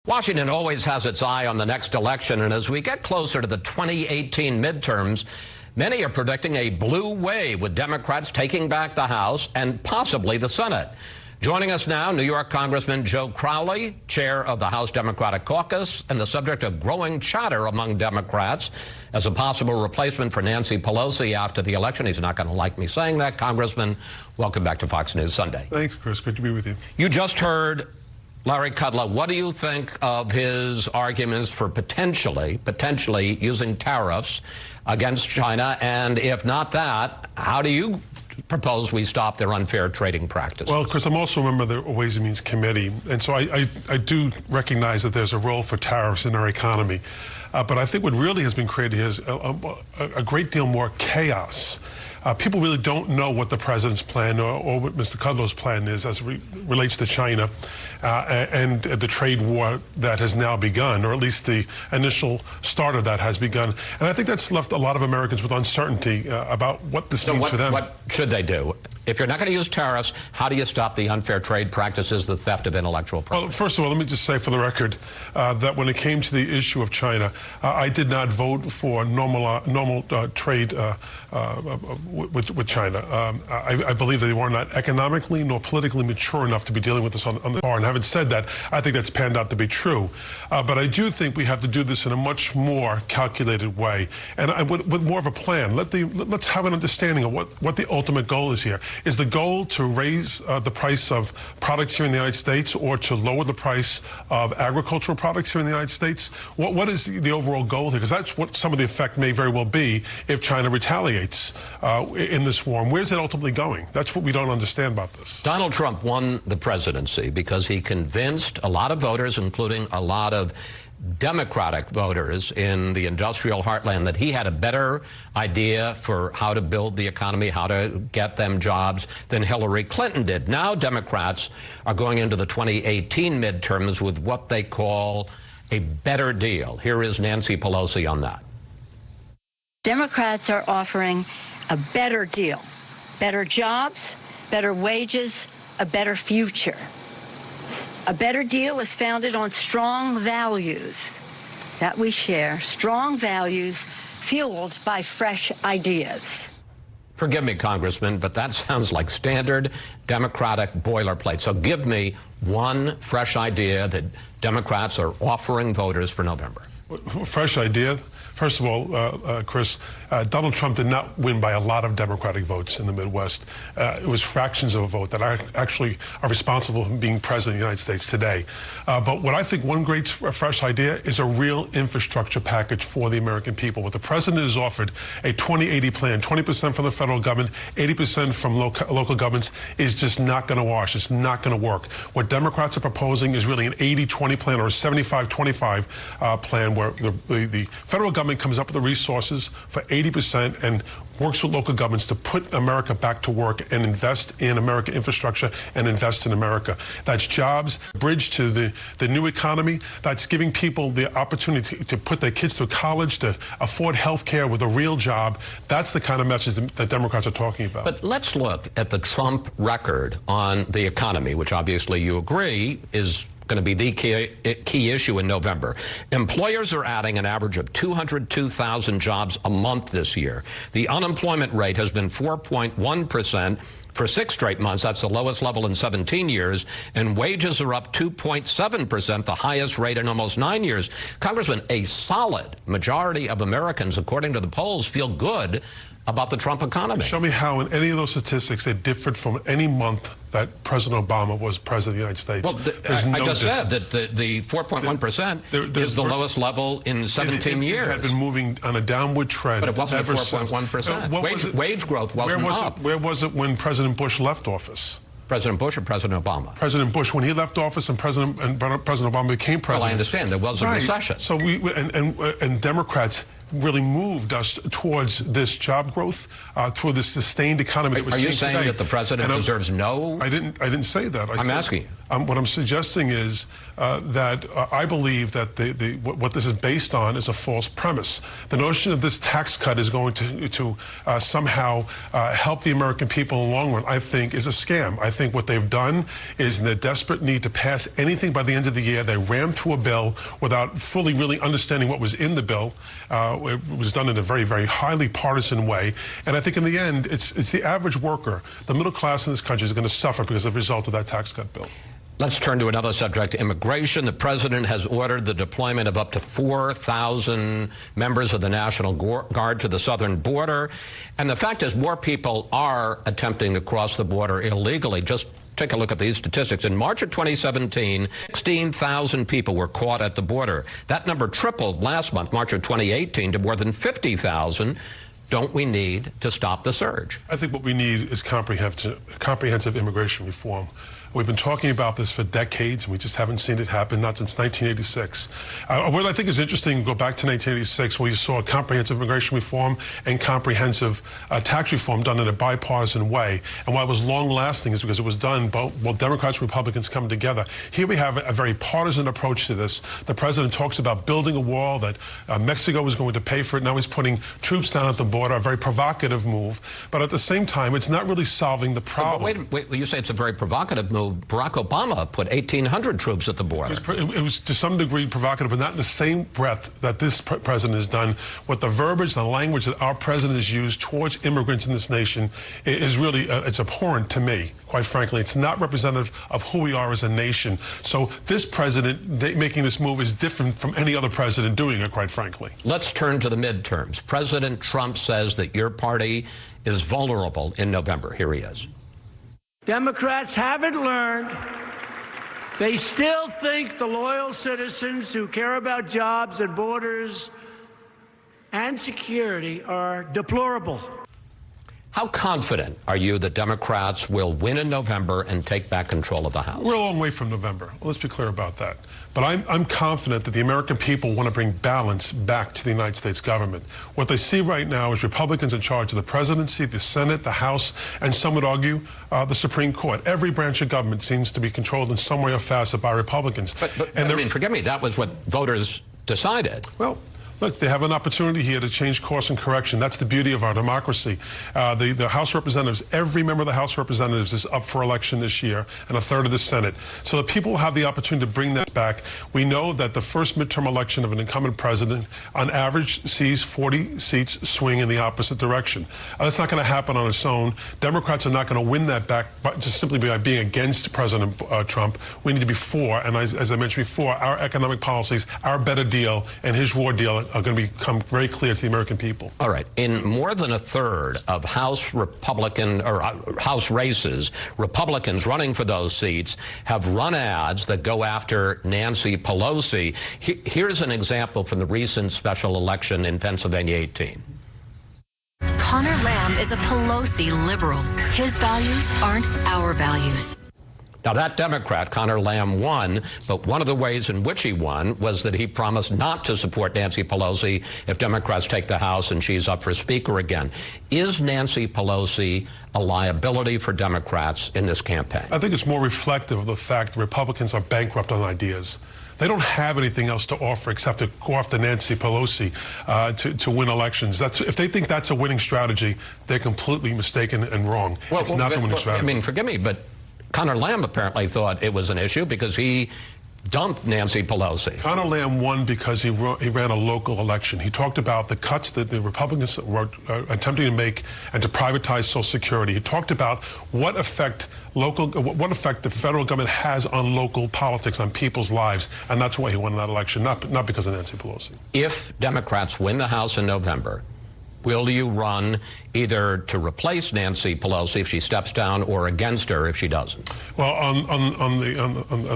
Washington always has its eye on the next election, and as we get closer to the 2018 midterms, many are predicting a blue wave with Democrats taking back the House and possibly the Senate. Joining us now, New York Congressman Joe Crowley, chair of the House Democratic Caucus, and the subject of growing chatter among Democrats as a possible replacement for Nancy Pelosi after the election. He's not going to like me saying that. Congressman, welcome back to Fox News Sunday. Thanks, Chris. Good to be with you. You just heard Larry Kudlow. What do you think of his arguments for potentially using tariffs against China? And if not that, how do you propose we stop their unfair trading practices? Well, Chris, I'm also a member of the Ways and Means Committee, and so I do recognize that there's a role for tariffs in our economy. But I think what really has been created here is a great deal more chaos. People really don't know what the president's plan or what Mr. Kudlow's plan is as it relates to China and the trade war that has now begun, or at least the initial start of that has begun. And I think that's left a lot of Americans with uncertainty about what this means for them. What should they do? If you're not going to use tariffs, how do you stop the unfair trade practices, the theft of intellectual property? Well, first of all, let me just say for the record that when it came to the issue of China, I did not vote for normal trade with China. I believe that they were not economically nor politically mature enough to be dealing with this on the far. And having said that, I think that's panned out to be true. But I do think we have to do this in a much more calculated way and with more of a plan. Let's have an understanding of what the ultimate goal is here. Is the goal to raise the price of products here in the United States or to lower the price of agricultural products here in the United States? What is the overall goal here? Because that's what some of the effect may very well be if China retaliates in this war. And where's it ultimately going? That's what we don't understand about this. Donald Trump won the presidency because he convinced a lot of voters, including a lot of Democratic voters in the industrial heartland, that he had a better idea for how to build the economy, how to get them jobs than Hillary Clinton did. Now Democrats are going into the 2018 midterms with what they call a better deal. Here is Nancy Pelosi on that. Democrats are offering a better deal, better jobs, better wages, a better future. A better deal is founded on strong values that we share, strong values fueled by fresh ideas. Forgive me, Congressman, but that sounds like standard Democratic boilerplate. So give me one fresh idea that Democrats are offering voters for November. Fresh idea? First of all, Chris, Donald Trump did not win by a lot of Democratic votes in the Midwest. It was fractions of a vote that actually are responsible for being president of the United States today. But what I think one great fresh idea is a real infrastructure package for the American people. What the president has offered, a 20-80 plan, 20% from the federal government, 80% from local governments, is just not going to wash. It's not going to work. What Democrats are proposing is really an 80-20 plan or a 75-25 plan where the federal government comes up with the resources for 80% and works with local governments to put America back to work and invest in American infrastructure and invest in America. That's jobs, bridge to the new economy. That's giving people the opportunity to put their kids through college, to afford health care with a real job. That's the kind of message that Democrats are talking about. But let's look at the Trump record on the economy, which obviously you agree is going to be the key issue in November. Employers are adding an average of 202,000 jobs a month this year. The unemployment rate has been 4.1% for 6 straight months. That's the lowest level in 17 years. And wages are up 2.7%, the highest rate in almost 9 years. Congressman, a solid majority of Americans, according to the polls, feel good about the Trump economy. Show me how in any of those statistics it differed from any month that President Obama was president of the United States. Well, I just said that the 4.1% is the lowest level in 17 years. It had been moving on a downward trend. But it wasn't 4.1%. Wage growth wasn't up. Where was it when President Bush left office? President Bush or President Obama? President Bush, when he left office and President Obama became president. Well, I understand. There was a recession. So and Democrats really moved us towards this job growth, toward this sustained economy that we're seeing today. Are you saying that the president deserves no? I didn't say that. I'm asking you. What I'm suggesting is that I believe that what this is based on is a false premise. The notion of this tax cut is going to somehow help the American people in the long run, I think, is a scam. I think what they've done is in the desperate need to pass anything by the end of the year, they rammed through a bill without fully really understanding what was in the bill. It was done in a very, very highly partisan way. And I think in the end, it's the average worker, the middle class in this country is going to suffer because of the result of that tax cut bill. Let's turn to another subject, immigration. The president has ordered the deployment of up to 4,000 members of the National Guard to the southern border. And the fact is, more people are attempting to cross the border illegally. Just take a look at these statistics. In March of 2017, 16,000 people were caught at the border. That number tripled last month, March of 2018, to more than 50,000. Don't we need to stop the surge? I think what we need is comprehensive immigration reform. We've been talking about this for decades, and we just haven't seen it happen, not since 1986. What I think is interesting, go back to 1986, where you saw comprehensive immigration reform and comprehensive tax reform done in a bipartisan way. And why it was long-lasting is because it was done both Democrats and Republicans coming together. Here we have a very partisan approach to this. The president talks about building a wall, that Mexico was going to pay for it. Now he's putting troops down at the border, a very provocative move. But at the same time, it's not really solving the problem. But wait, you say it's a very provocative move. Barack Obama put 1,800 troops at the border. It was to some degree provocative, but not in the same breath that this president has done. What the verbiage, the language that our president has used towards immigrants in this nation is really, it's abhorrent to me, quite frankly. It's not representative of who we are as a nation. So this president making this move is different from any other president doing it, quite frankly. Let's turn to the midterms. President Trump says that your party is vulnerable in November. Here he is. Democrats haven't learned. They still think the loyal citizens who care about jobs and borders and security are deplorable. How confident are you that Democrats will win in November and take back control of the House? We're a long way from November. Let's be clear about that. But I'm confident that the American people want to bring balance back to the United States government. What they see right now is Republicans in charge of the presidency, the Senate, the House, and some would argue the Supreme Court. Every branch of government seems to be controlled in some way or facet by Republicans. But I mean, forgive me, that was what voters decided. Well, look, they have an opportunity here to change course and correction. That's the beauty of our democracy. The House of Representatives, every member of the House of Representatives is up for election this year, and a third of the Senate. So the people will have the opportunity to bring that back. We know that the first midterm election of an incumbent president, on average, sees 40 seats swing in the opposite direction. That's not going to happen on its own. Democrats are not going to win that back just simply by being against President Trump. We need to be for, and as I mentioned before, our economic policies, our better deal, and his raw deal are going to become very clear to the American people. All right. In more than a third of House Republican or House races, Republicans running for those seats have run ads that go after Nancy Pelosi. Here's an example from the recent special election in Pennsylvania 18. Connor Lamb is a Pelosi liberal. His values aren't our values. Now, that Democrat, Connor Lamb, won, but one of the ways in which he won was that he promised not to support Nancy Pelosi if Democrats take the House and she's up for Speaker again. Is Nancy Pelosi a liability for Democrats in this campaign? I think it's more reflective of the fact that Republicans are bankrupt on ideas. They don't have anything else to offer except to go after Nancy Pelosi to win elections. If they think that's a winning strategy, they're completely mistaken and wrong. It's not the winning strategy. I mean, forgive me, but Connor Lamb apparently thought it was an issue because he dumped Nancy Pelosi. Connor Lamb won because he ran a local election. He talked about the cuts that the Republicans were attempting to make and to privatize Social Security. He talked about what effect the federal government has on local politics, on people's lives, and that's why he won that election, not because of Nancy Pelosi. If Democrats win the House in November, will you run either to replace Nancy Pelosi if she steps down or against her if she doesn't? Well, on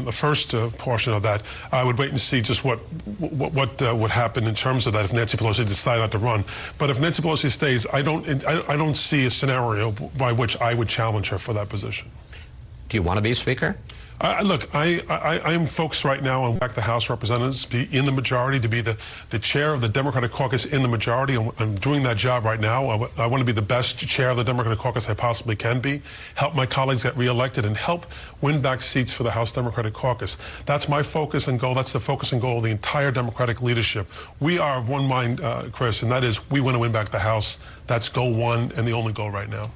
the first portion of that, I would wait and see just what would happen in terms of that if Nancy Pelosi decided not to run. But if Nancy Pelosi stays, I don't see a scenario by which I would challenge her for that position. Do you want to be Speaker? Look, I am focused right now on back the House Representatives, be in the majority, to be the chair of the Democratic caucus in the majority. I'm doing that job right now. I want to be the best chair of the Democratic caucus I possibly can be, help my colleagues get reelected, and help win back seats for the House Democratic caucus. That's my focus and goal. That's the focus and goal of the entire Democratic leadership. We are of one mind, Chris, and that is we want to win back the House. That's goal one and the only goal right now.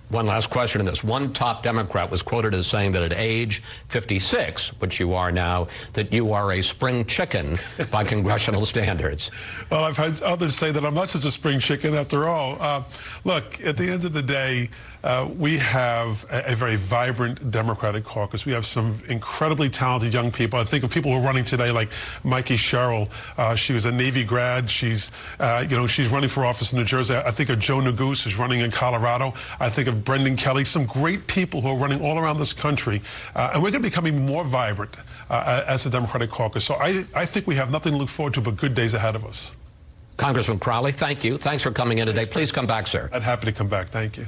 One last question in this. One top Democrat was quoted as saying that at age 56, which you are now, that you are a spring chicken by congressional standards. Well, I've had others say that I'm not such a spring chicken after all. Look, at the end of the day, we have a very vibrant Democratic caucus. We have some incredibly talented young people. I think of people who are running today like Mikey Sherrill. She was a Navy grad. She's running for office in New Jersey. I think of Joe Neguse, who's running in Colorado. I think of Brendan Kelly, some great people who are running all around this country. And we're going to be becoming more vibrant as a Democratic caucus. So I think we have nothing to look forward to but good days ahead of us. Congressman Crowley, thank you. Thanks for coming in today. Please come back, sir. I'd happy to come back. Thank you.